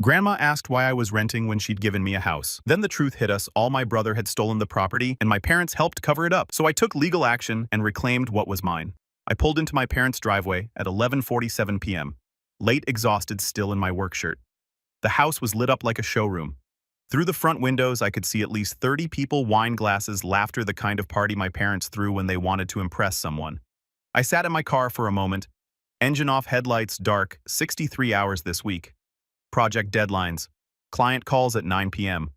Grandma asked why I was renting when she'd given me a house. Then the truth hit us. All my brother had stolen the property, and my parents helped cover it up. So I took legal action and reclaimed what was mine. I pulled into my parents' driveway at 11:47 p.m., late, exhausted, still in my work shirt. The house was lit up like a showroom. Through the front windows, I could see at least 30 people, wine glasses, laughter, the kind of party my parents threw when they wanted to impress someone. I sat in my car for a moment. Engine off, headlights dark, 63 hours this week. Project deadlines. Client calls at 9 p.m.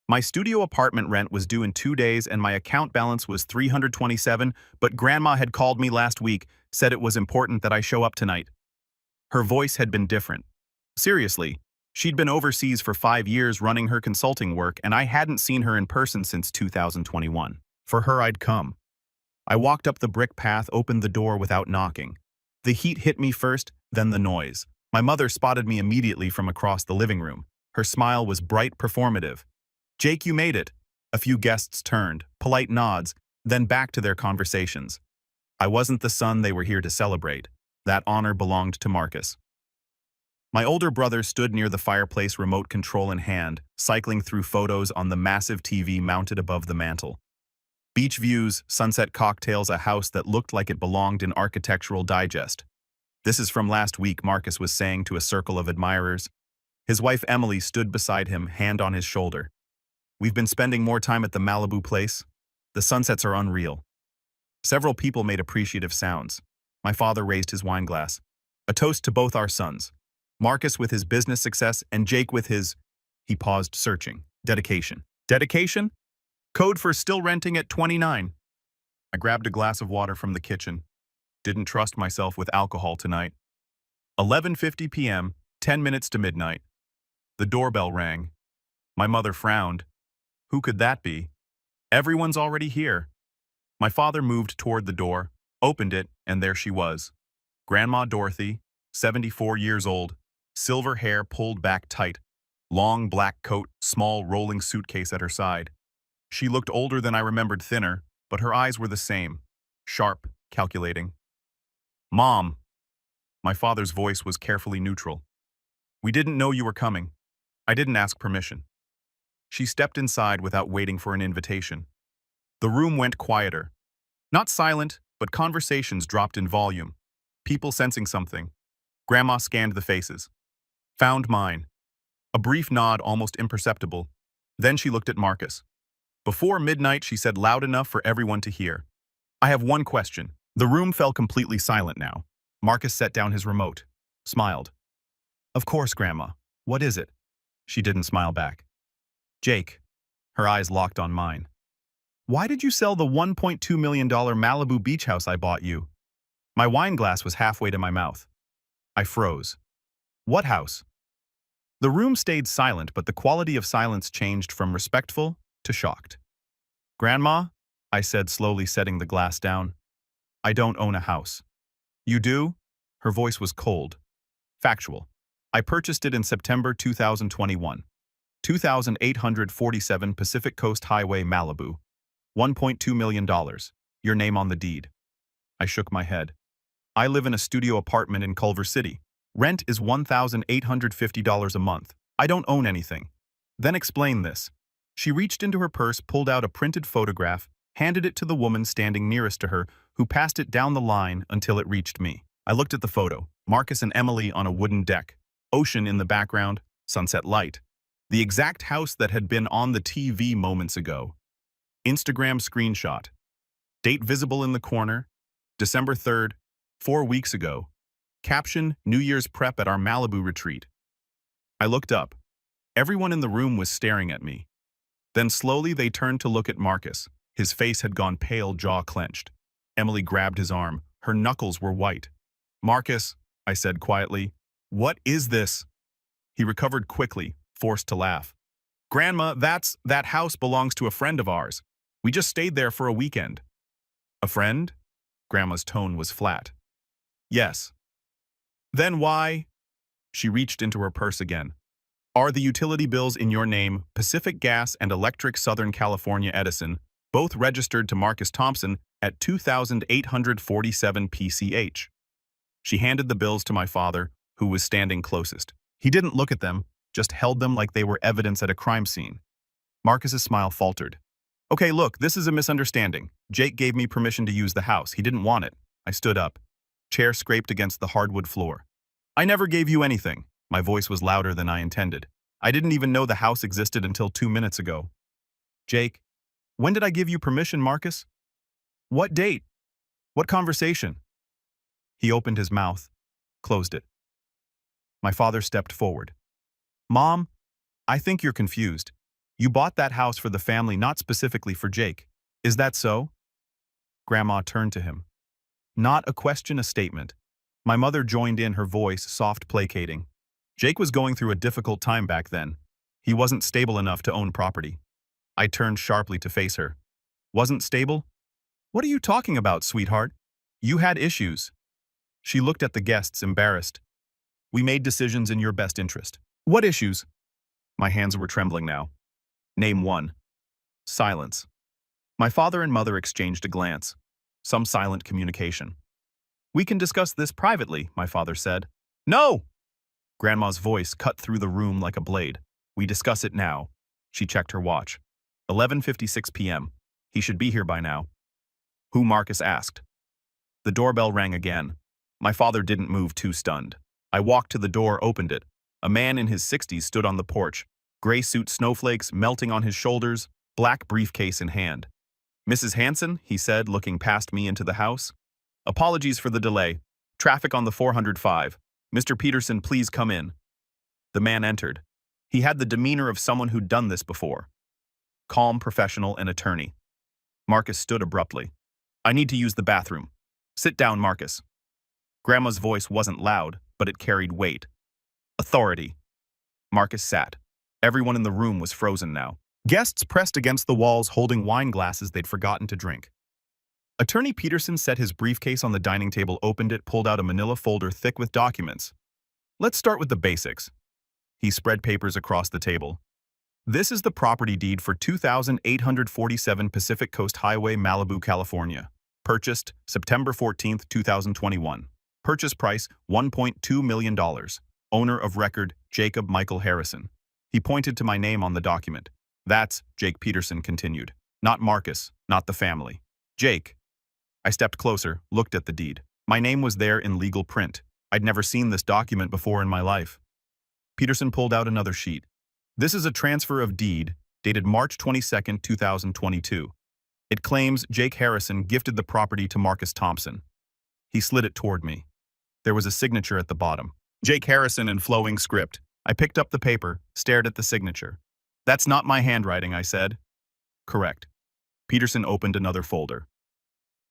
My studio apartment rent was due in 2 days and my account balance was $327, but Grandma had called me last week, said it was important that I show up tonight. Her voice had been different. Seriously, she'd been overseas for 5 years running her consulting work and I hadn't seen her in person since 2021. For her, I'd come. I walked up the brick path, opened the door without knocking. The heat hit me first, then the noise. My mother spotted me immediately from across the living room. Her smile was bright, performative. "Jake, you made it." A few guests turned, polite nods, then back to their conversations. I wasn't the son they were here to celebrate. That honor belonged to Marcus. My older brother stood near the fireplace, remote control in hand, cycling through photos on the massive TV mounted above the mantel. Beach views, sunset cocktails, a house that looked like it belonged in Architectural Digest. "This is from last week," Marcus was saying to a circle of admirers. His wife Emily stood beside him, hand on his shoulder. "We've been spending more time at the Malibu place. The sunsets are unreal." Several people made appreciative sounds. My father raised his wine glass. "A toast to both our sons. Marcus with his business success and Jake with his..." He paused, searching. "Dedication." Dedication? Code for still renting at 29. I grabbed a glass of water from the kitchen. Didn't trust myself with alcohol tonight. 11:50 p.m., 10 minutes to midnight. The doorbell rang. My mother frowned. Who could that be? Everyone's already here. My father moved toward the door, opened it, and there she was. Grandma Dorothy, 74 years old, silver hair pulled back tight, long black coat, small rolling suitcase at her side. She looked older than I remembered, thinner, but her eyes were the same, sharp, calculating. "Mom." My father's voice was carefully neutral. "We didn't know you were coming. I didn't ask permission." She stepped inside without waiting for an invitation. The room went quieter. Not silent, but conversations dropped in volume. People sensing something. Grandma scanned the faces. Found mine. A brief nod, almost imperceptible. Then she looked at Marcus. Before midnight, she said loud enough for everyone to hear. "I have one question." The room fell completely silent now. Marcus set down his remote, smiled. "Of course, Grandma. What is it?" She didn't smile back. "Jake." Her eyes locked on mine. "Why did you sell the $1.2 million Malibu beach house I bought you?" My wine glass was halfway to my mouth. I froze. "What house?" The room stayed silent, but the quality of silence changed from respectful to shocked. "Grandma," I said, slowly setting the glass down, "I don't own a house." "You do?" Her voice was cold. "Factual. I purchased it in September 2021. 2847 Pacific Coast Highway, Malibu. $1.2 million. Your name on the deed." I shook my head. "I live in a studio apartment in Culver City. Rent is $1,850 a month. I don't own anything." "Then explain this." She reached into her purse, pulled out a printed photograph, handed it to the woman standing nearest to her, who passed it down the line until it reached me. I looked at the photo. Marcus and Emily on a wooden deck. Ocean in the background, sunset light. The exact house that had been on the TV moments ago. Instagram screenshot. Date visible in the corner. December 3rd, 4 weeks ago. Caption, "New Year's prep at our Malibu retreat." I looked up. Everyone in the room was staring at me. Then slowly they turned to look at Marcus. His face had gone pale, jaw clenched. Emily grabbed his arm. Her knuckles were white. "Marcus," I said quietly, "what is this?" He recovered quickly, forced to laugh. "Grandma, that house belongs to a friend of ours. We just stayed there for a weekend." "A friend?" Grandma's tone was flat. "Yes." "Then why?" She reached into her purse again. "Are the utility bills in your name, Pacific Gas and Electric Southern California Edison, both registered to Marcus Thompson at 2847 PCH? She handed the bills to my father, who was standing closest. He didn't look at them, just held them like they were evidence at a crime scene. Marcus's smile faltered. Okay, look, this is a misunderstanding. Jake gave me permission to use the house. He didn't want it. I stood up. Chair scraped against the hardwood floor. I never gave you anything. My voice was louder than I intended. I didn't even know the house existed until 2 minutes ago. Jake, when did I give you permission, Marcus? What date? What conversation? He opened his mouth, closed it. My father stepped forward. Mom, I think you're confused. You bought that house for the family, not specifically for Jake. Is that so? Grandma turned to him. Not a question, a statement. My mother joined in, her voice soft, placating. Jake was going through a difficult time back then. He wasn't stable enough to own property. I turned sharply to face her. Wasn't stable? What are you talking about, sweetheart? You had issues. She looked at the guests, embarrassed. We made decisions in your best interest. What issues? My hands were trembling now. Name one. Silence. My father and mother exchanged a glance. Some silent communication. We can discuss this privately, my father said. No! Grandma's voice cut through the room like a blade. We discuss it now. She checked her watch. 11:56 p.m. He should be here by now. Who? Marcus asked. The doorbell rang again. My father didn't move, too stunned. I walked to the door, opened it. A man in his 60s stood on the porch, gray suit snowflakes melting on his shoulders, black briefcase in hand. Mrs. Hanson, he said, looking past me into the house. Apologies for the delay. Traffic on the 405. Mr. Peterson, please come in. The man entered. He had the demeanor of someone who'd done this before. Calm, professional, and attorney. Marcus stood abruptly. I need to use the bathroom. Sit down, Marcus. Grandma's voice wasn't loud, but it carried weight. Authority. Marcus sat. Everyone in the room was frozen now. Guests pressed against the walls holding wine glasses they'd forgotten to drink. Attorney Peterson set his briefcase on the dining table, opened it, pulled out a manila folder thick with documents. Let's start with the basics. He spread papers across the table. This is the property deed for 2847 Pacific Coast Highway, Malibu, California. Purchased September 14, 2021. Purchase price $1.2 million. Owner of record Jacob Michael Harrison. He pointed to my name on the document. That's, Jake Peterson continued. Not Marcus, not the family. Jake. I stepped closer, looked at the deed. My name was there in legal print. I'd never seen this document before in my life. Peterson pulled out another sheet. This is a transfer of deed, dated March 22, 2022. It claims Jake Harrison gifted the property to Marcus Thompson. He slid it toward me. There was a signature at the bottom. Jake Harrison in flowing script. I picked up the paper, stared at the signature. That's not my handwriting, I said. Correct. Peterson opened another folder.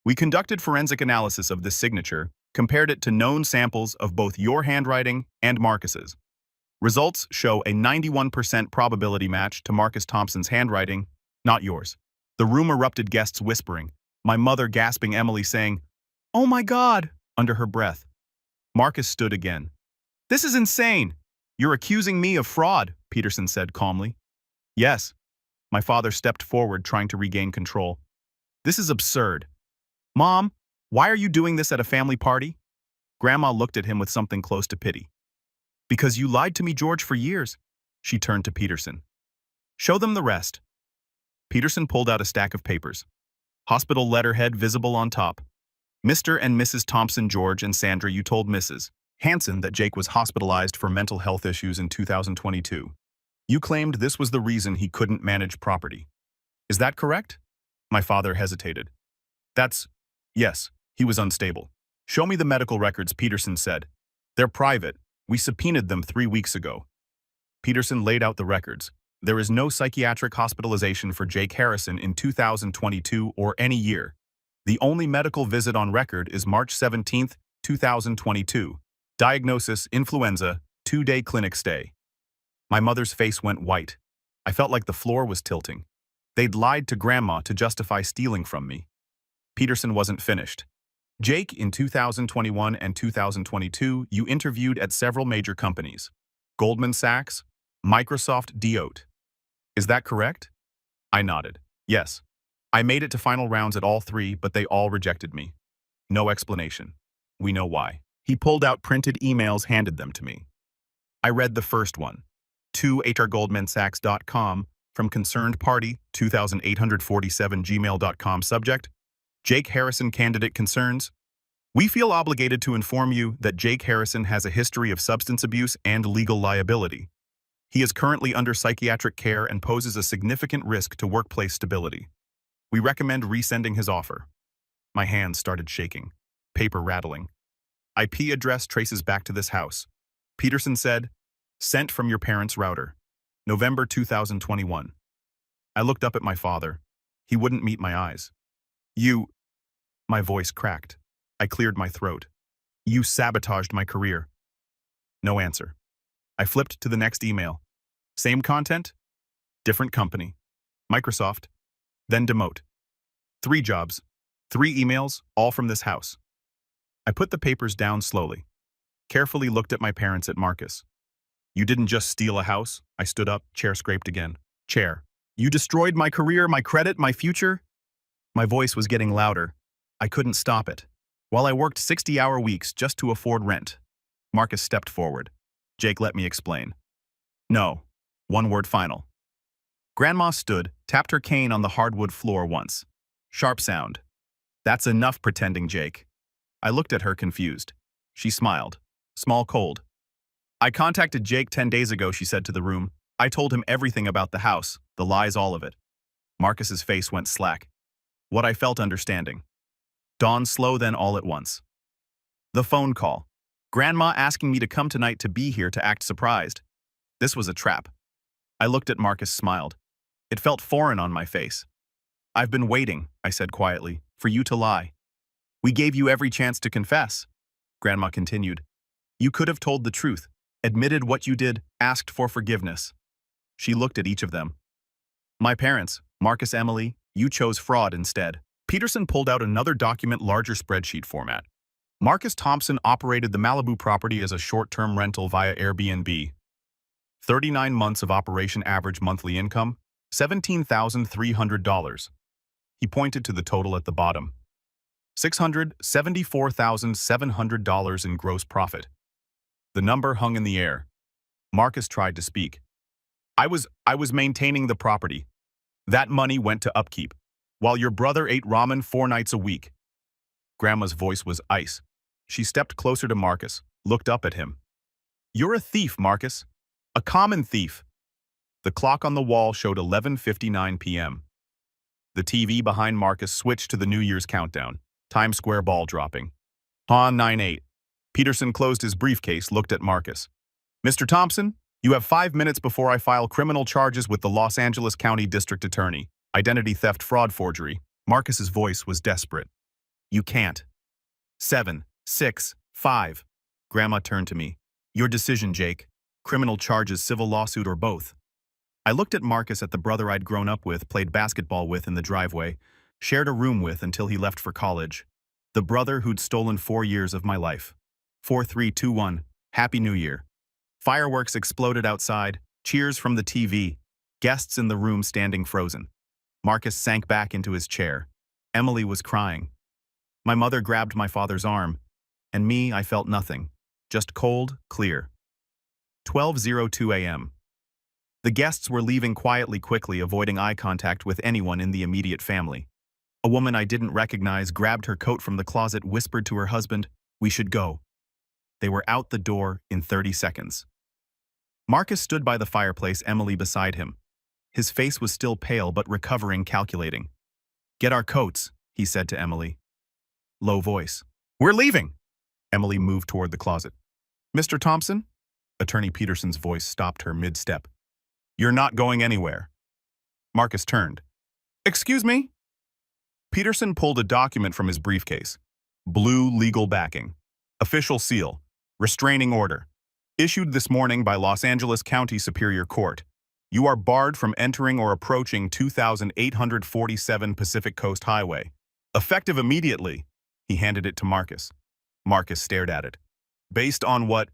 We conducted forensic analysis of this signature, compared it to known samples of both your handwriting and Marcus's. Results show a 91% probability match to Marcus Thompson's handwriting, not yours. The room erupted, guests whispering, my mother gasping, Emily saying, "Oh my God," under her breath. Marcus stood again. This is insane. You're accusing me of fraud, Peterson said calmly. Yes. My father stepped forward, trying to regain control. This is absurd. Mom, why are you doing this at a family party? Grandma looked at him with something close to pity. Because you lied to me, George, for years. She turned to Peterson. Show them the rest. Peterson pulled out a stack of papers. Hospital letterhead visible on top. Mr. and Mrs. Thompson, George and Sandra, you told Mrs. Hanson that Jake was hospitalized for mental health issues in 2022. You claimed this was the reason he couldn't manage property. Is that correct? My father hesitated. Yes, he was unstable. Show me the medical records, Peterson said. They're private. We subpoenaed them 3 weeks ago. Peterson laid out the records. There is no psychiatric hospitalization for Jake Harrison in 2022 or any year. The only medical visit on record is March 17, 2022. Diagnosis, influenza, 2-day clinic stay. My mother's face went white. I felt like the floor was tilting. They'd lied to Grandma to justify stealing from me. Peterson wasn't finished. Jake, in 2021 and 2022, you interviewed at several major companies. Goldman Sachs, Microsoft, Deloitte. Is that correct? I nodded. Yes. I made it to final rounds at all 3, but they all rejected me. No explanation. We know why. He pulled out printed emails, handed them to me. I read the first one. to hrgoldmansachs.com from concerned party 2847 gmail.com. Subject: Jake Harrison candidate concerns. We feel obligated to inform you that Jake Harrison has a history of substance abuse and legal liability. He is currently under psychiatric care and poses a significant risk to workplace stability. We recommend resending his offer. My hands started shaking, paper rattling. IP address traces back to this house. Peterson said, sent from your parents' router. November 2021. I looked up at my father. He wouldn't meet my eyes. You... My voice cracked. I cleared my throat. You sabotaged my career. No answer. I flipped to the next email. Same content, different company. Microsoft, then demote. 3 jobs, 3 emails, all from this house. I put the papers down slowly, carefully looked at my parents at Marcus. You didn't just steal a house. I stood up, chair scraped again. Chair. You destroyed my career, my credit, my future. My voice was getting louder. I couldn't stop it. While I worked 60-hour weeks just to afford rent. Marcus stepped forward. Jake, let me explain. No. One word final. Grandma stood, tapped her cane on the hardwood floor once. Sharp sound. That's enough pretending, Jake. I looked at her confused. She smiled. Small cold. I contacted Jake 10 days ago, she said to the room. I told him everything about the house, the lies, all of it. Marcus's face went slack. What I felt understanding. Dawn slow then all at once. The phone call. Grandma asking me to come tonight to be here to act surprised. This was a trap. I looked at Marcus, smiled. It felt foreign on my face. I've been waiting, I said quietly, for you to lie. We gave you every chance to confess. Grandma continued. You could have told the truth, admitted what you did, asked for forgiveness. She looked at each of them. My parents, Marcus, Emily, you chose fraud instead. Peterson pulled out another document, larger spreadsheet format. Marcus Thompson operated the Malibu property as a short-term rental via Airbnb. 39 months of operation, average monthly income, $17,300. He pointed to the total at the bottom. $674,700 in gross profit. The number hung in the air. Marcus tried to speak. I was maintaining the property. That money went to upkeep, while your brother ate ramen 4 nights a week. Grandma's voice was ice. She stepped closer to Marcus, looked up at him. You're a thief, Marcus. A common thief. The clock on the wall showed 11:59 p.m. The TV behind Marcus switched to the New Year's countdown, Times Square ball dropping. Han 9-8. Peterson closed his briefcase, looked at Marcus. Mr. Thompson, you have 5 minutes before I file criminal charges with the Los Angeles County District Attorney. Identity theft, fraud, forgery. Marcus's voice was desperate. You can't. 7, 6, 5. Grandma turned to me. Your decision, Jake. Criminal charges, civil lawsuit, or both. I looked at Marcus, at the brother I'd grown up with, played basketball with in the driveway, shared a room with until he left for college. The brother who'd stolen 4 years of my life. 4, 3, 2, 1. Happy New Year. Fireworks exploded outside, cheers from the TV, guests in the room standing frozen. Marcus sank back into his chair. Emily was crying. My mother grabbed my father's arm, and me, I felt nothing, just cold, clear. 12:02 a.m. The guests were leaving quickly, avoiding eye contact with anyone in the immediate family. A woman I didn't recognize grabbed her coat from the closet, whispered to her husband, "We should go." They were out the door in 30 seconds. Marcus stood by the fireplace, Emily beside him. His face was still pale but recovering, calculating. "Get our coats," he said to Emily. Low voice. "We're leaving." Emily moved toward the closet. "Mr. Thompson?" Attorney Peterson's voice stopped her mid-step. "You're not going anywhere." Marcus turned. "Excuse me?" Peterson pulled a document from his briefcase. Blue legal backing. Official seal. Restraining order. Issued this morning by Los Angeles County Superior Court. You are barred from entering or approaching 2847 Pacific Coast Highway. Effective immediately. He handed it to Marcus. Marcus stared at it. Based on what?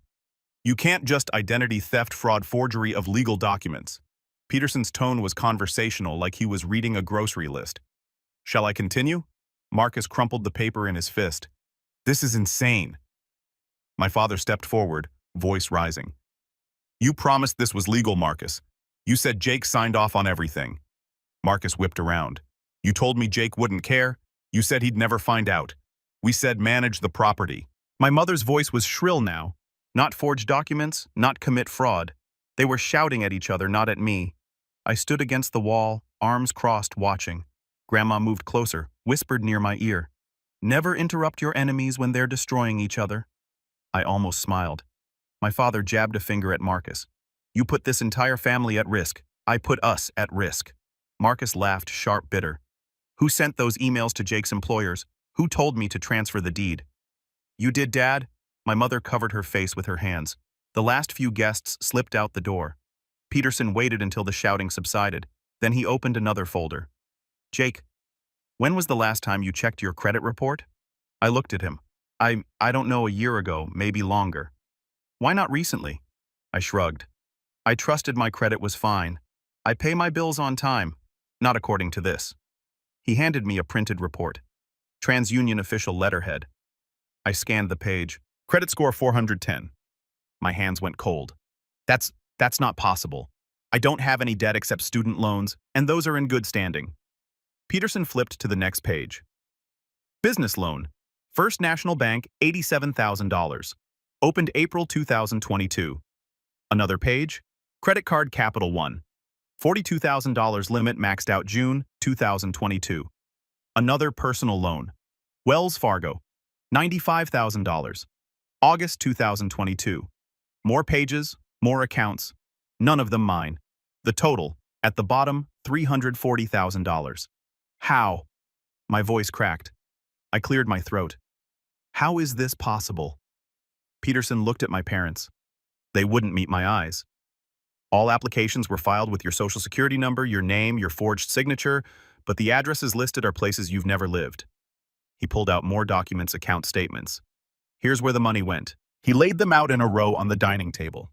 You can't just identity theft, fraud, forgery of legal documents. Peterson's tone was conversational, like he was reading a grocery list. Shall I continue? Marcus crumpled the paper in his fist. This is insane. My father stepped forward, voice rising. You promised this was legal, Marcus. You said Jake signed off on everything. Marcus whipped around. You told me Jake wouldn't care. You said he'd never find out. We said manage the property. My mother's voice was shrill now. Not forge documents, not commit fraud. They were shouting at each other, not at me. I stood against the wall, arms crossed, watching. Grandma moved closer, whispered near my ear. Never interrupt your enemies when they're destroying each other. I almost smiled. My father jabbed a finger at Marcus. You put this entire family at risk. I put us at risk. Marcus laughed, sharp, bitter. Who sent those emails to Jake's employers? Who told me to transfer the deed? You did, Dad? My mother covered her face with her hands. The last few guests slipped out the door. Peterson waited until the shouting subsided. Then he opened another folder. Jake, when was the last time you checked your credit report? I looked at him. I don't know, a year ago, maybe longer. Why not recently? I shrugged. I trusted my credit was fine. I pay my bills on time, not according to this. He handed me a printed report. TransUnion official letterhead. I scanned the page. Credit score 410. My hands went cold. That's not possible. I don't have any debt except student loans, and those are in good standing. Peterson flipped to the next page. Business loan. First National Bank, $87,000. Opened April 2022. Another page. Credit card Capital One. $42,000 limit maxed out June 2022. Another personal loan. Wells Fargo. $95,000. August 2022. More pages, more accounts. None of them mine. The total, at the bottom, $340,000. How? My voice cracked. I cleared my throat. How is this possible? Peterson looked at my parents. They wouldn't meet my eyes. All applications were filed with your social security number, your name, your forged signature, but the addresses listed are places you've never lived. He pulled out more documents, account statements. Here's where the money went. He laid them out in a row on the dining table.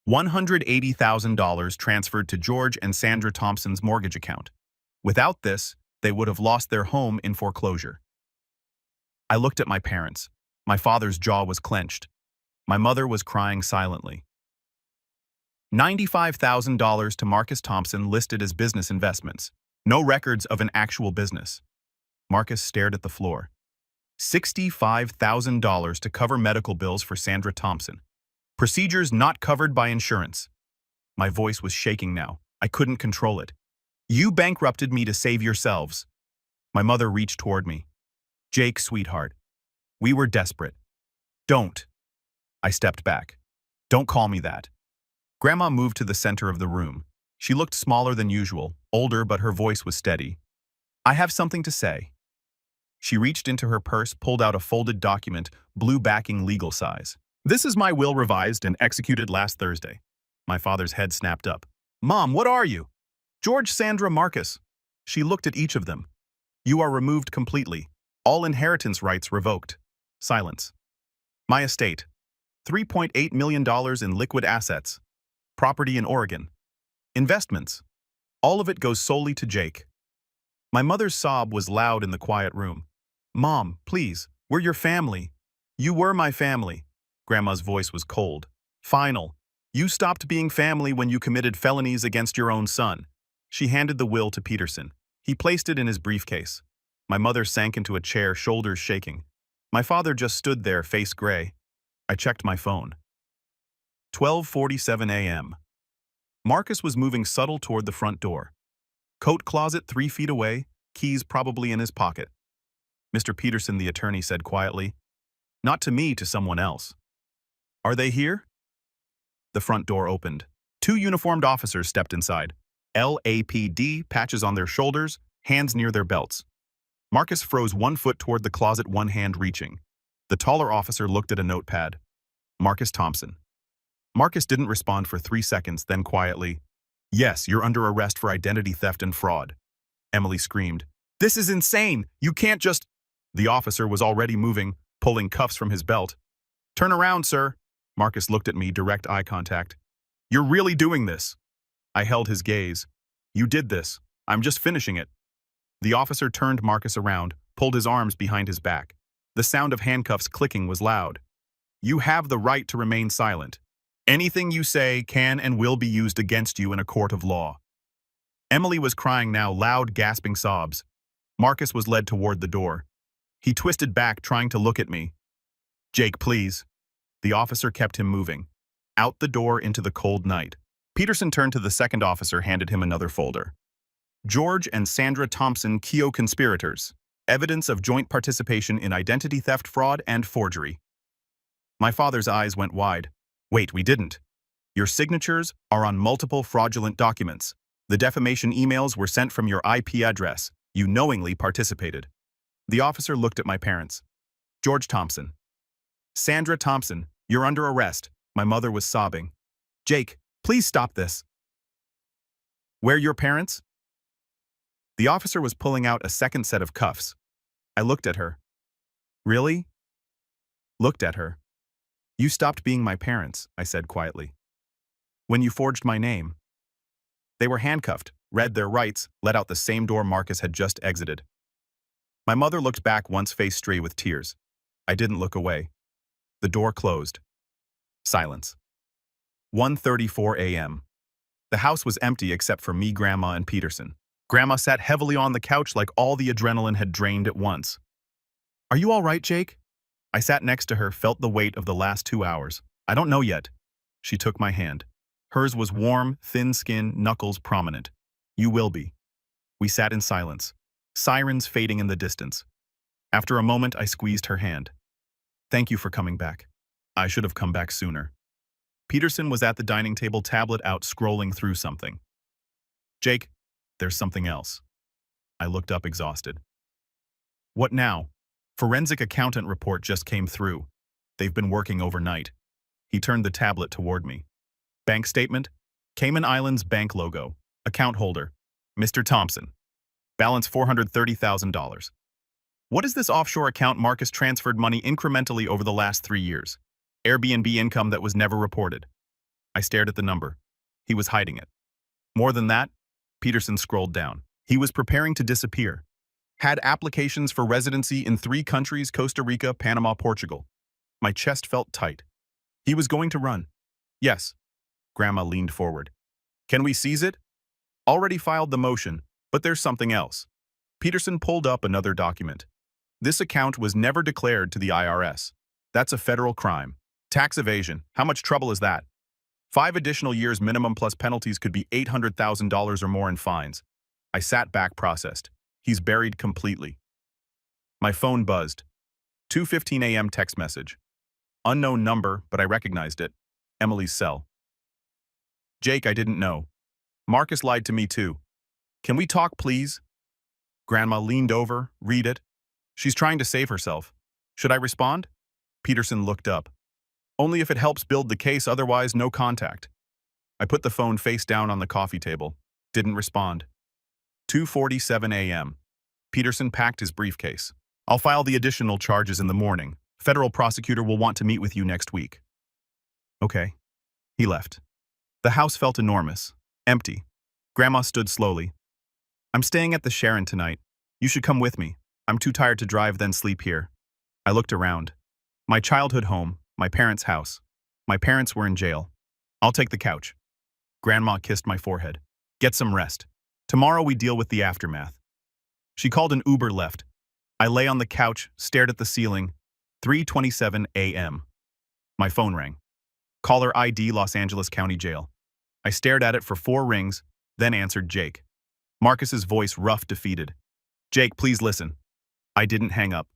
$180,000 transferred to George and Sandra Thompson's mortgage account. Without this, they would have lost their home in foreclosure. I looked at my parents. My father's jaw was clenched. My mother was crying silently. $95,000 to Marcus Thompson listed as business investments. No records of an actual business. Marcus stared at the floor. $65,000 to cover medical bills for Sandra Thompson. Procedures not covered by insurance. My voice was shaking now. I couldn't control it. You bankrupted me to save yourselves. My mother reached toward me. Jake, sweetheart. We were desperate. Don't. I stepped back. Don't call me that. Grandma moved to the center of the room. She looked smaller than usual, older, but her voice was steady. I have something to say. She reached into her purse, pulled out a folded document, blue backing, legal size. This is my will revised and executed last Thursday. My father's head snapped up. Mom, what are you? George, Sandra, Marcus. She looked at each of them. You are removed completely. All inheritance rights revoked. Silence. My estate. $3.8 million in liquid assets. Property in Oregon. Investments. All of it goes solely to Jake. My mother's sob was loud in the quiet room. Mom, please, we're your family. You were my family. Grandma's voice was cold. Final. You stopped being family when you committed felonies against your own son. She handed the will to Peterson. He placed it in his briefcase. My mother sank into a chair, shoulders shaking. My father just stood there, face gray. I checked my phone. 12:47 a.m. Marcus was moving subtle toward the front door. Coat closet 3 feet away, keys probably in his pocket. Mr. Peterson, the attorney, said quietly. Not to me, to someone else. Are they here? The front door opened. 2 uniformed officers stepped inside. LAPD, patches on their shoulders, hands near their belts. Marcus froze 1 foot toward the closet, one hand reaching. The taller officer looked at a notepad. Marcus Thompson. Marcus didn't respond for 3 seconds, then quietly, Yes, you're under arrest for identity theft and fraud. Emily screamed. This is insane! You can't just… The officer was already moving, pulling cuffs from his belt. Turn around, sir. Marcus looked at me, direct eye contact. You're really doing this. I held his gaze. You did this. I'm just finishing it. The officer turned Marcus around, pulled his arms behind his back. The sound of handcuffs clicking was loud. You have the right to remain silent. Anything you say can and will be used against you in a court of law. Emily was crying now, loud, gasping sobs. Marcus was led toward the door. He twisted back, trying to look at me. Jake, please. The officer kept him moving. Out the door into the cold night. Peterson turned to the second officer, handed him another folder. George and Sandra Thompson, co-conspirators. Evidence of joint participation in identity theft, fraud, and forgery. My father's eyes went wide. Wait, we didn't. Your signatures are on multiple fraudulent documents. The defamation emails were sent from your IP address. You knowingly participated. The officer looked at my parents. George Thompson. Sandra Thompson, you're under arrest. My mother was sobbing. Jake, please stop this. Where your parents? The officer was pulling out a second set of cuffs. I looked at her. Really? Looked at her. You stopped being my parents, I said quietly. When you forged my name. They were handcuffed, read their rights, let out the same door Marcus had just exited. My mother looked back, once face stray with tears. I didn't look away. The door closed. Silence. 1:34 a.m. The house was empty except for me, Grandma, and Peterson. Grandma sat heavily on the couch like all the adrenaline had drained at once. Are you all right, Jake? I sat next to her, felt the weight of the last 2 hours. I don't know yet. She took my hand. Hers was warm, thin skin, knuckles prominent. You will be. We sat in silence, sirens fading in the distance. After a moment, I squeezed her hand. Thank you for coming back. I should have come back sooner. Peterson was at the dining table, tablet out, scrolling through something. Jake, there's something else. I looked up, exhausted. What now? Forensic accountant report just came through. They've been working overnight. He turned the tablet toward me. Bank statement, Cayman Islands bank logo, account holder, Mr. Thompson. Balance $430,000. What is this offshore account? Marcus transferred money incrementally over the last 3 years. Airbnb income that was never reported. I stared at the number. He was hiding it. More than that, Peterson scrolled down. He was preparing to disappear. Had applications for residency in 3 countries, Costa Rica, Panama, Portugal. My chest felt tight. He was going to run. Yes. Grandma leaned forward. Can we seize it? Already filed the motion, but there's something else. Peterson pulled up another document. This account was never declared to the IRS. That's a federal crime. Tax evasion. How much trouble is that? 5 additional years minimum plus penalties could be $800,000 or more in fines. I sat back, processed. He's buried completely. My phone buzzed. 2:15 a.m. text message. Unknown number, but I recognized it. Emily's cell. Jake, I didn't know. Marcus lied to me too. Can we talk, please? Grandma leaned over. Read it. She's trying to save herself. Should I respond? Peterson looked up. Only if it helps build the case, otherwise no contact. I put the phone face down on the coffee table. Didn't respond. 2:47 a.m. Peterson packed his briefcase. I'll file the additional charges in the morning. Federal prosecutor will want to meet with you next week. Okay. He left. The house felt enormous. Empty. Grandma stood slowly. I'm staying at the Sharon tonight. You should come with me. I'm too tired to drive, then sleep here. I looked around. My childhood home, my parents' house. My parents were in jail. I'll take the couch. Grandma kissed my forehead. Get some rest. Tomorrow we deal with the aftermath. She called an Uber, left. I lay on the couch, stared at the ceiling. 3:27 a.m. My phone rang. Caller ID, Los Angeles County Jail. I stared at it for 4 rings, then answered Jake. Marcus's voice rough, defeated. Jake, please listen. I didn't hang up.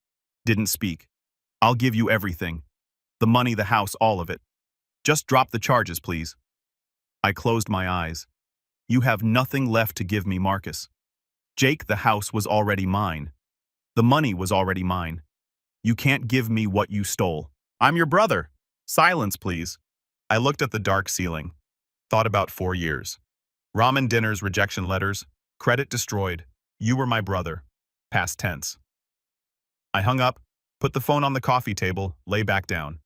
Didn't speak. I'll give you everything. The money, the house, all of it. Just drop the charges, please. I closed my eyes. You have nothing left to give me, Marcus. Jake, the house was already mine. The money was already mine. You can't give me what you stole. I'm your brother. Silence, please. I looked at the dark ceiling. Thought about 4 years. Ramen dinners, rejection letters, credit destroyed. You were my brother. Past tense. I hung up, put the phone on the coffee table, lay back down.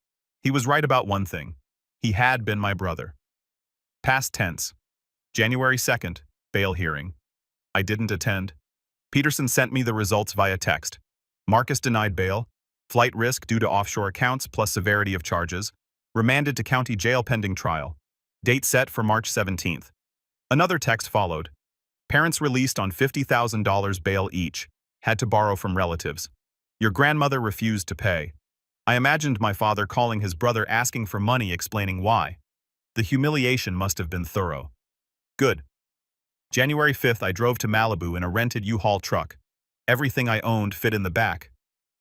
He was right about one thing. He had been my brother. Past tense. January 2nd, bail hearing. I didn't attend. Peterson sent me the results via text. Marcus denied bail. Flight risk due to offshore accounts plus severity of charges. Remanded to county jail pending trial. Date set for March 17th. Another text followed. Parents released on $50,000 bail each. Had to borrow from relatives. Your grandmother refused to pay. I imagined my father calling his brother asking for money, explaining why. The humiliation must have been thorough. Good. January 5th, I drove to Malibu in a rented U-Haul truck. Everything I owned fit in the back.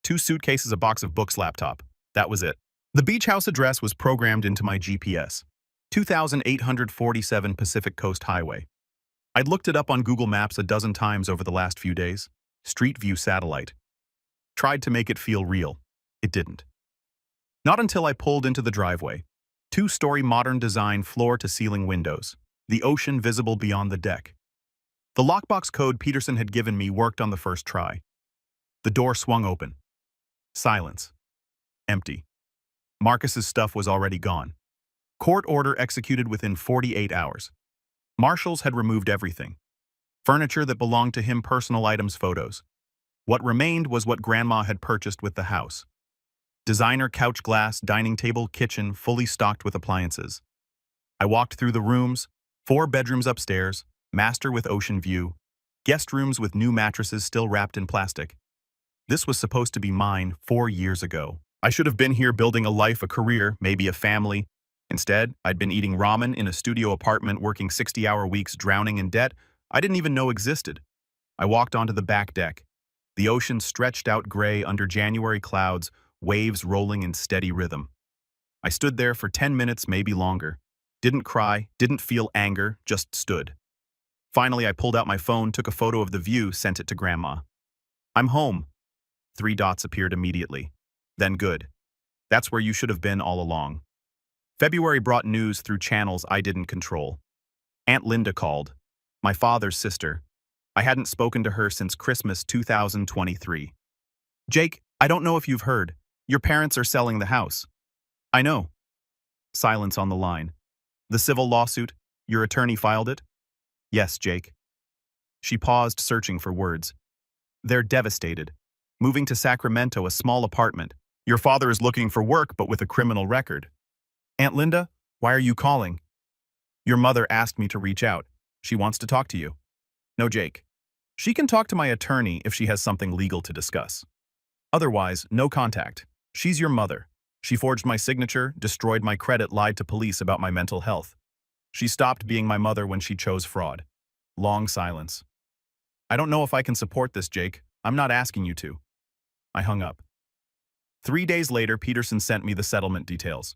2 suitcases, a box of books, laptop. That was it. The beach house address was programmed into my GPS. 2847 Pacific Coast Highway. I'd looked it up on Google Maps a dozen times over the last few days. Street View satellite. Tried to make it feel real. It didn't. Not until I pulled into the driveway. 2-story modern design floor-to-ceiling windows. The ocean visible beyond the deck. The lockbox code Peterson had given me worked on the first try. The door swung open. Silence. Empty. Marcus's stuff was already gone. Court order executed within 48 hours. Marshals had removed everything. Furniture that belonged to him, personal items, photos. What remained was what Grandma had purchased with the house. Designer couch glass, dining table, kitchen, fully stocked with appliances. I walked through the rooms, 4 bedrooms upstairs, master with ocean view, guest rooms with new mattresses still wrapped in plastic. This was supposed to be mine 4 years ago. I should have been here building a life, a career, maybe a family. Instead, I'd been eating ramen in a studio apartment, working 60-hour weeks, drowning in debt I didn't even know existed. I walked onto the back deck. The ocean stretched out gray under January clouds, waves rolling in steady rhythm. I stood there for 10 minutes, maybe longer. Didn't cry, didn't feel anger, just stood. Finally, I pulled out my phone, took a photo of the view, sent it to Grandma. I'm home. 3 dots appeared immediately. Then good. That's where you should have been all along. February brought news through channels I didn't control. Aunt Linda called. My father's sister. I hadn't spoken to her since Christmas 2023. Jake, I don't know if you've heard. Your parents are selling the house. I know. Silence on the line. The civil lawsuit, your attorney filed it? Yes, Jake. She paused, searching for words. They're devastated. Moving to Sacramento, a small apartment. Your father is looking for work, but with a criminal record. Aunt Linda, why are you calling? Your mother asked me to reach out. She wants to talk to you. No, Jake. She can talk to my attorney if she has something legal to discuss. Otherwise, no contact. She's your mother. She forged my signature, destroyed my credit, lied to police about my mental health. She stopped being my mother when she chose fraud. Long silence. I don't know if I can support this, Jake. I'm not asking you to. I hung up. 3 days later, Peterson sent me the settlement details.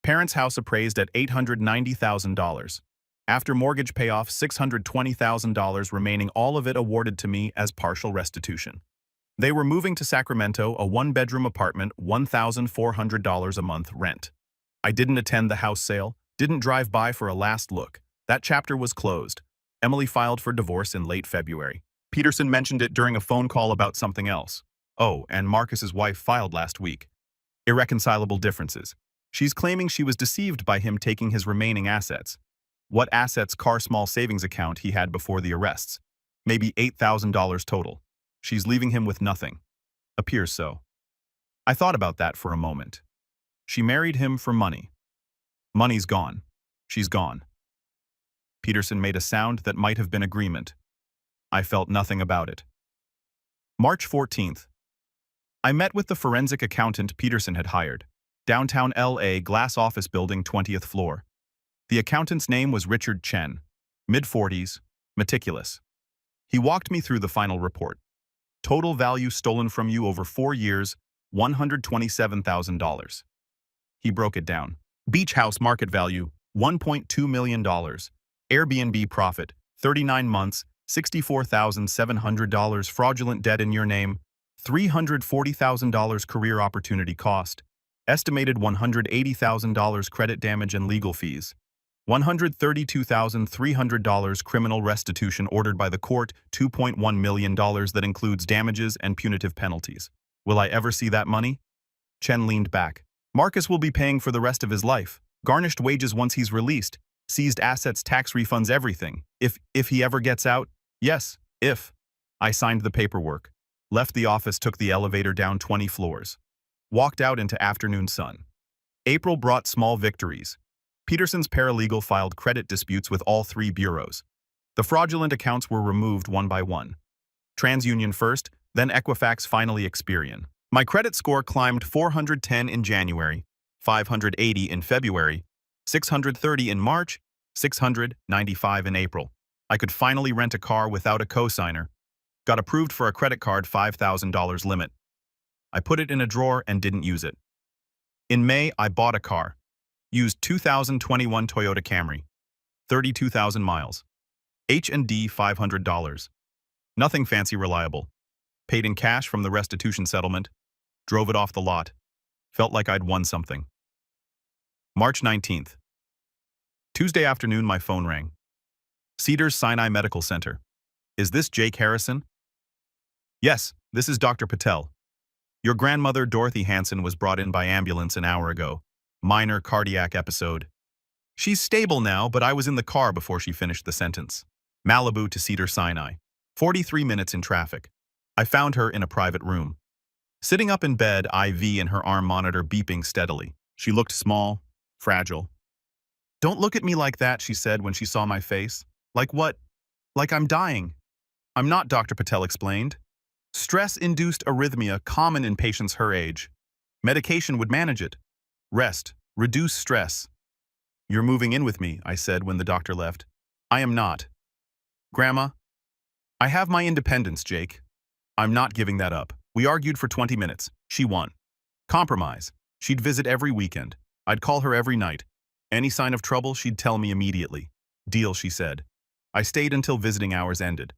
Parents' house appraised at $890,000. After mortgage payoff, $620,000 remaining, all of it awarded to me as partial restitution. They were moving to Sacramento, a 1-bedroom apartment, $1,400 a month rent. I didn't attend the house sale, didn't drive by for a last look. That chapter was closed. Emily filed for divorce in late February. Peterson mentioned it during a phone call about something else. Oh, and Marcus's wife filed last week. Irreconcilable differences. She's claiming she was deceived by him taking his remaining assets. What assets? Car, small savings account he had before the arrests. Maybe $8,000 total. She's leaving him with nothing. Appears so. I thought about that for a moment. She married him for money. Money's gone. She's gone. Peterson made a sound that might have been agreement. I felt nothing about it. March 14th. I met with the forensic accountant Peterson had hired. Downtown LA, glass office building, 20th floor. The accountant's name was Richard Chen. Mid-40s, meticulous. He walked me through the final report. Total value stolen from you over 4 years, $127,000. He broke it down. Beach house market value, $1.2 million. Airbnb profit, 39 months, $64,700. Fraudulent debt in your name, $340,000. Career opportunity cost, estimated $180,000. Credit damage and legal fees, $132,300. Criminal restitution ordered by the court, $2.1 million. That includes damages and punitive penalties. Will I ever see that money? Chen leaned back. Marcus will be paying for the rest of his life. Garnished wages once he's released. Seized assets, tax refunds, everything. If he ever gets out? Yes, if. I signed the paperwork. Left the office, took the elevator down 20 floors. Walked out into afternoon sun. April brought small victories. Peterson's paralegal filed credit disputes with all three bureaus. The fraudulent accounts were removed one by one. TransUnion first, then Equifax, finally Experian. My credit score climbed 410 in January, 580 in February, 630 in March, 695 in April. I could finally rent a car without a cosigner. Got approved for a credit card $5,000 limit. I put it in a drawer and didn't use it. In May, I bought a car. Used 2021 Toyota Camry. 32,000 miles. H&D $500. Nothing fancy, reliable. Paid in cash from the restitution settlement. Drove it off the lot. Felt like I'd won something. March 19th. Tuesday afternoon, my phone rang. Cedars-Sinai Medical Center. Is this Jake Harrison? Yes, this is Dr. Patel. Your grandmother, Dorothy Hanson, was brought in by ambulance an hour ago. Minor cardiac episode. She's stable now, but I was in the car before she finished the sentence. Malibu to Cedars-Sinai. 43 minutes in traffic. I found her in a private room. Sitting up in bed, IV in her arm monitor beeping steadily. She looked small, fragile. Don't look at me like that, she said when she saw my face. Like what? Like I'm dying. I'm not, Dr. Patel explained. Stress-induced arrhythmia common in patients her age. Medication would manage it. Rest. Reduce stress. You're moving in with me, I said when the doctor left. I am not. Grandma, I have my independence, Jake. I'm not giving that up. We argued for 20 minutes. She won. Compromise. She'd visit every weekend. I'd call her every night. Any sign of trouble, she'd tell me immediately. Deal, she said. I stayed until visiting hours ended.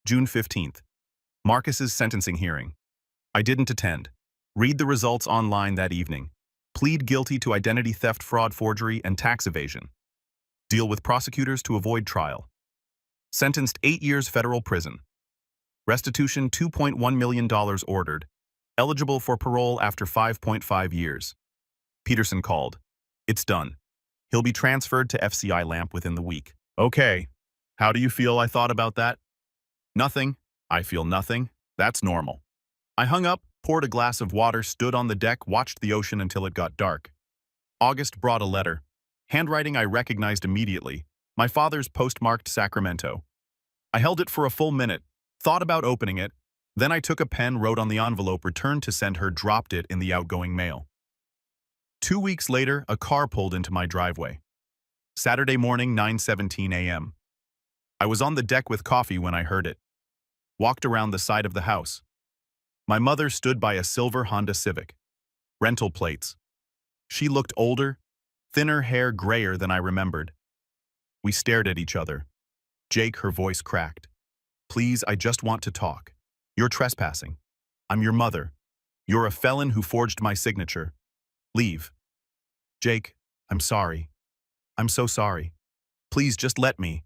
June 15th. Marcus's sentencing hearing. I didn't attend. Read the results online that evening. Plead guilty to identity theft, fraud, forgery, and tax evasion. Deal with prosecutors to avoid trial. Sentenced 8 years federal prison. Restitution $2.1 million ordered. Eligible for parole after 5.5 years. Peterson called. It's done. He'll be transferred to FCI Lamp within the week. Okay. How do you feel? I thought about that. Nothing. I feel nothing. That's normal. I hung up, poured a glass of water, stood on the deck, watched the ocean until it got dark. August brought a letter. Handwriting I recognized immediately. My father's postmarked Sacramento. I held it for a full minute, thought about opening it, then I took a pen, wrote on the envelope, returned to send her, dropped it in the outgoing mail. 2 weeks later, a car pulled into my driveway. Saturday morning, 9:17 a.m. I was on the deck with coffee when I heard it. Walked around the side of the house. My mother stood by a silver Honda Civic. Rental plates. She looked older, thinner hair grayer than I remembered. We stared at each other. Jake, her voice cracked. Please, I just want to talk. You're trespassing. I'm your mother. You're a felon who forged my signature. Leave. Jake, I'm sorry. I'm so sorry. Please just let me.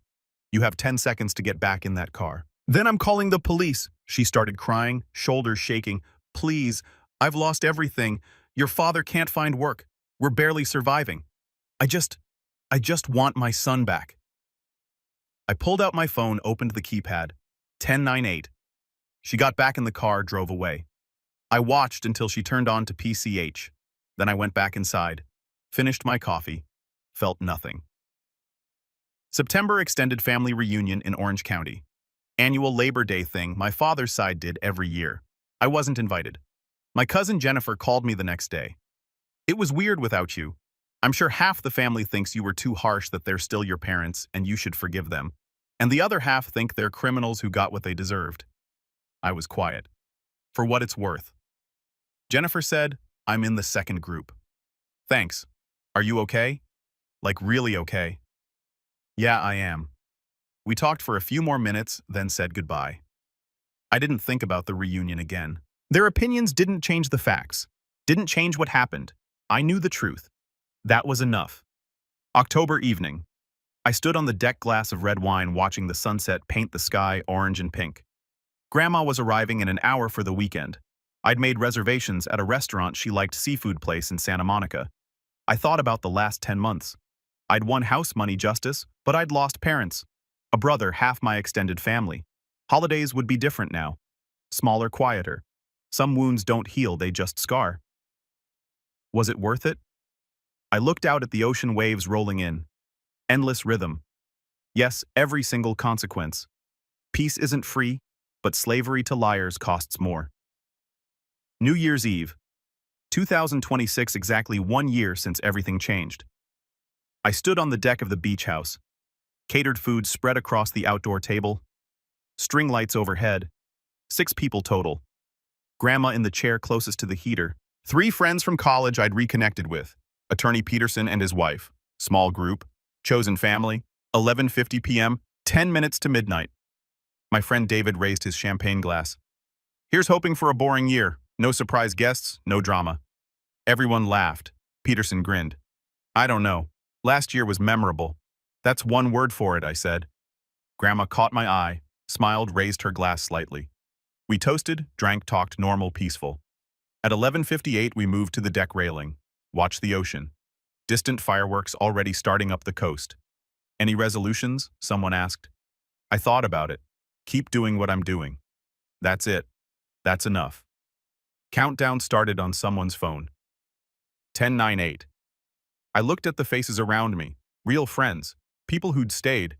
You have 10 seconds to get back in that car. Then I'm calling the police. She started crying, shoulders shaking. Please, I've lost everything. Your father can't find work. We're barely surviving. I just want my son back. I pulled out my phone, opened the keypad. 1098. She got back in the car, drove away. I watched until she turned on to PCH. Then I went back inside, finished my coffee, felt nothing. September extended family reunion in Orange County. Annual Labor Day thing my father's side did every year. I wasn't invited. My cousin Jennifer called me the next day. It was weird without you. I'm sure half the family thinks you were too harsh, that they're still your parents and you should forgive them. And the other half think they're criminals who got what they deserved. I was quiet. For what it's worth. Jennifer said, I'm in the second group. Thanks. Are you okay? Like really okay? Yeah, I am. We talked for a few more minutes, then said goodbye. I didn't think about the reunion again. Their opinions didn't change the facts. Didn't change what happened. I knew the truth. That was enough. October evening. I stood on the deck, glass of red wine, watching the sunset paint the sky orange and pink. Grandma was arriving in an hour for the weekend. I'd made reservations at a restaurant she liked, seafood place in Santa Monica. I thought about the last 10 months. I'd won house money justice, but I'd lost parents. A brother, half my extended family. Holidays would be different now. Smaller, quieter. Some wounds don't heal, they just scar. Was it worth it? I looked out at the ocean waves rolling in. Endless rhythm. Yes, every single consequence. Peace isn't free, but slavery to liars costs more. New Year's Eve, 2026, exactly 1 year since everything changed. I stood on the deck of the beach house. Catered food spread across the outdoor table. String lights overhead. 6 people total. Grandma in the chair closest to the heater. 3 friends from college I'd reconnected with. Attorney Peterson and his wife. Small group. Chosen family. 11:50 p.m., 10 minutes to midnight. My friend David raised his champagne glass. Here's hoping for a boring year. No surprise guests, no drama. Everyone laughed. Peterson grinned. I don't know. Last year was memorable. That's one word for it, I said. Grandma caught my eye, smiled, raised her glass slightly. We toasted, drank, talked, normal, peaceful. At 11:58, we moved to the deck railing. Watched the ocean. Distant fireworks already starting up the coast. Any resolutions? Someone asked. I thought about it. Keep doing what I'm doing. That's it. That's enough. Countdown started on someone's phone. 10:98. I looked at the faces around me. Real friends. People who'd stayed.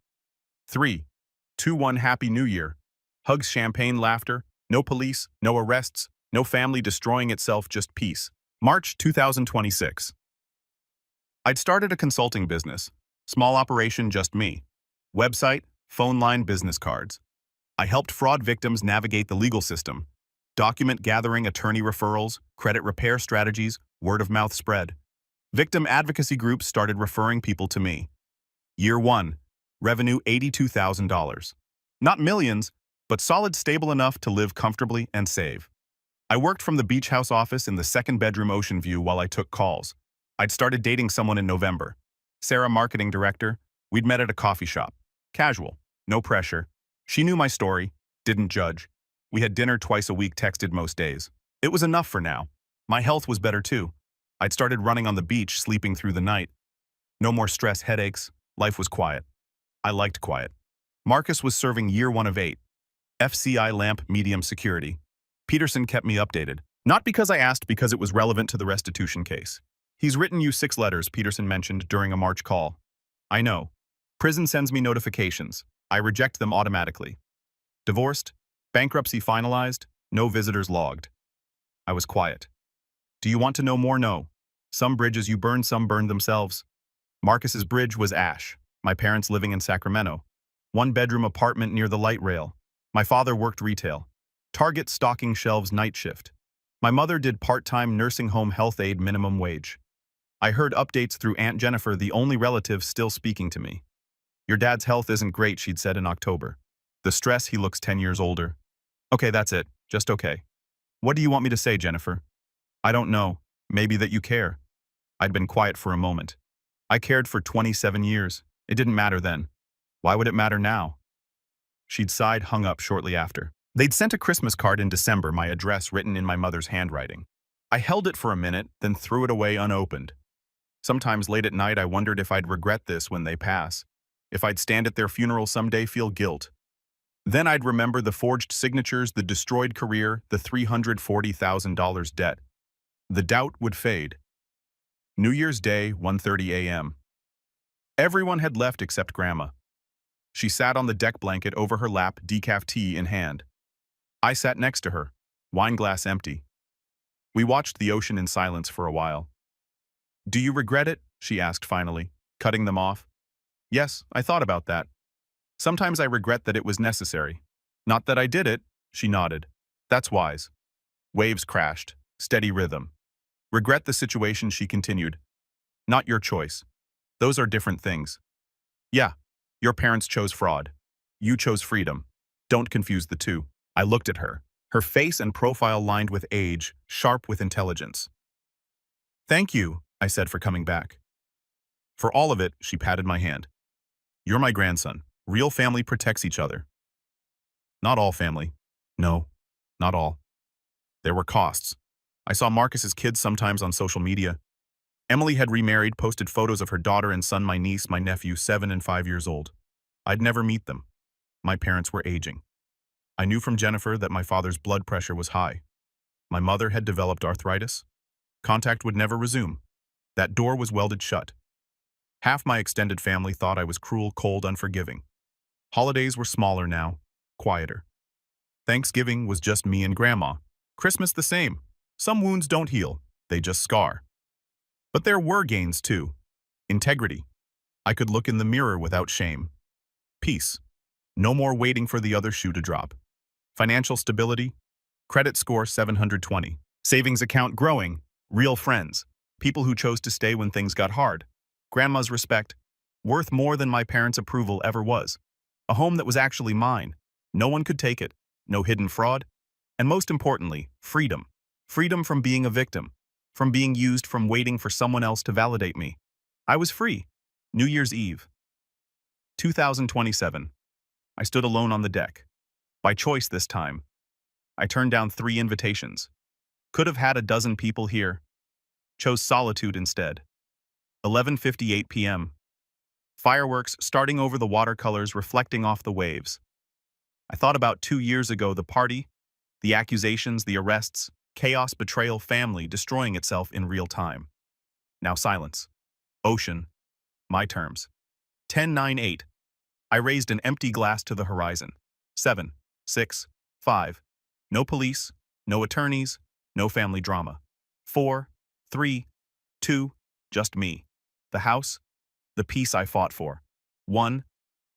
3, 2, 1, Happy New Year. Hugs, champagne, laughter. No police, no arrests, no family destroying itself, just peace. March 2026. I'd started a consulting business. Small operation, just me. Website, phone line, business cards. I helped fraud victims navigate the legal system. Document gathering, attorney referrals, credit repair strategies, word of mouth spread. Victim advocacy groups started referring people to me. Year 1. Revenue $82,000. Not millions, but solid, stable enough to live comfortably and save. I worked from the beach house office in the 2nd bedroom, ocean view, while I took calls. I'd started dating someone in November. Sarah, marketing director. We'd met at a coffee shop. Casual. No pressure. She knew my story. Didn't judge. We had dinner twice a week, texted most days. It was enough for now. My health was better too. I'd started running on the beach, sleeping through the night. No more stress, headaches. Life was quiet. I liked quiet. Marcus was serving year 1 of 8. FCI lamp, medium security. Peterson kept me updated. Not because I asked, because it was relevant to the restitution case. He's written you 6 letters, Peterson mentioned during a March call. I know. Prison sends me notifications. I reject them automatically. Divorced? Bankruptcy finalized? No visitors logged. I was quiet. Do you want to know more? No. Some bridges you burn, some burned themselves. Marcus's bridge was ash. My parents living in Sacramento. 1-bedroom apartment near the light rail. My father worked retail. Target stocking shelves, night shift. My mother did part-time nursing home health aide, minimum wage. I heard updates through Aunt Jennifer, the only relative still speaking to me. Your dad's health isn't great, she'd said in October. The stress, he looks 10 years older. Okay, that's it. Just okay. What do you want me to say, Jennifer? I don't know. Maybe that you care. I'd been quiet for a moment. I cared for 27 years. It didn't matter then. Why would it matter now? She'd sighed, hung up shortly after. They'd sent a Christmas card in December, my address written in my mother's handwriting. I held it for a minute, then threw it away unopened. Sometimes late at night I wondered if I'd regret this when they pass. If I'd stand at their funeral someday, feel guilt. Then I'd remember the forged signatures, the destroyed career, the $340,000 debt. The doubt would fade. New Year's Day, 1:30 a.m. Everyone had left except Grandma. She sat on the deck blanket over her lap, decaf tea in hand. I sat next to her, wine glass empty. We watched the ocean in silence for a while. Do you regret it? She asked finally, cutting them off. Yes, I thought about that. Sometimes I regret that it was necessary. Not that I did it, she nodded. That's wise. Waves crashed, steady rhythm. Regret the situation, she continued. Not your choice. Those are different things. Yeah, your parents chose fraud. You chose freedom. Don't confuse the two. I looked at her, her face and profile lined with age, sharp with intelligence. Thank you, I said, for coming back. For all of it, she patted my hand. You're my grandson. Real family protects each other. Not all family. No, not all. There were costs. I saw Marcus's kids sometimes on social media. Emily had remarried, posted photos of her daughter and son, my niece, my nephew, 7 and 5 years old. I'd never meet them. My parents were aging. I knew from Jennifer that my father's blood pressure was high. My mother had developed arthritis. Contact would never resume. That door was welded shut. Half my extended family thought I was cruel, cold, unforgiving. Holidays were smaller now, quieter. Thanksgiving was just me and Grandma. Christmas the same. Some wounds don't heal, they just scar. But there were gains too. Integrity. I could look in the mirror without shame. Peace. No more waiting for the other shoe to drop. Financial stability. Credit score 720. Savings account growing. Real friends. People who chose to stay when things got hard. Grandma's respect. Worth more than my parents' approval ever was. A home that was actually mine. No one could take it. No hidden fraud. And most importantly, freedom. Freedom from being a victim. From being used, from waiting for someone else to validate me. I was free. New Year's Eve. 2027. I stood alone on the deck. By choice this time. I turned down 3 invitations. Could have had a dozen people here. Chose solitude instead. 11:58 p.m. Fireworks starting over the watercolors reflecting off the waves. I thought about 2 years ago, the party, the accusations, the arrests, chaos, betrayal, family destroying itself in real time. Now silence. Ocean. My terms. 10:98. I raised an empty glass to the horizon. 7, 6, 5. No police, no attorneys, no family drama. 4, 3, 2, just me. The house, the peace I fought for. 1,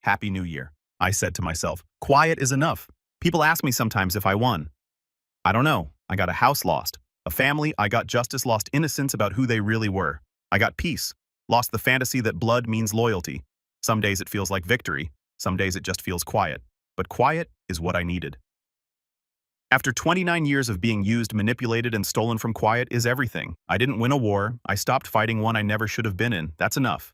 Happy New Year. I said to myself, quiet is enough. People ask me sometimes if I won. I don't know. I got a house lost. A family, I got justice, lost innocence about who they really were. I got peace. Lost the fantasy that blood means loyalty. Some days it feels like victory. Some days it just feels quiet. But quiet is what I needed. After 29 years of being used, manipulated, and stolen from, quiet is everything. I didn't win a war. I stopped fighting one I never should have been in. That's enough.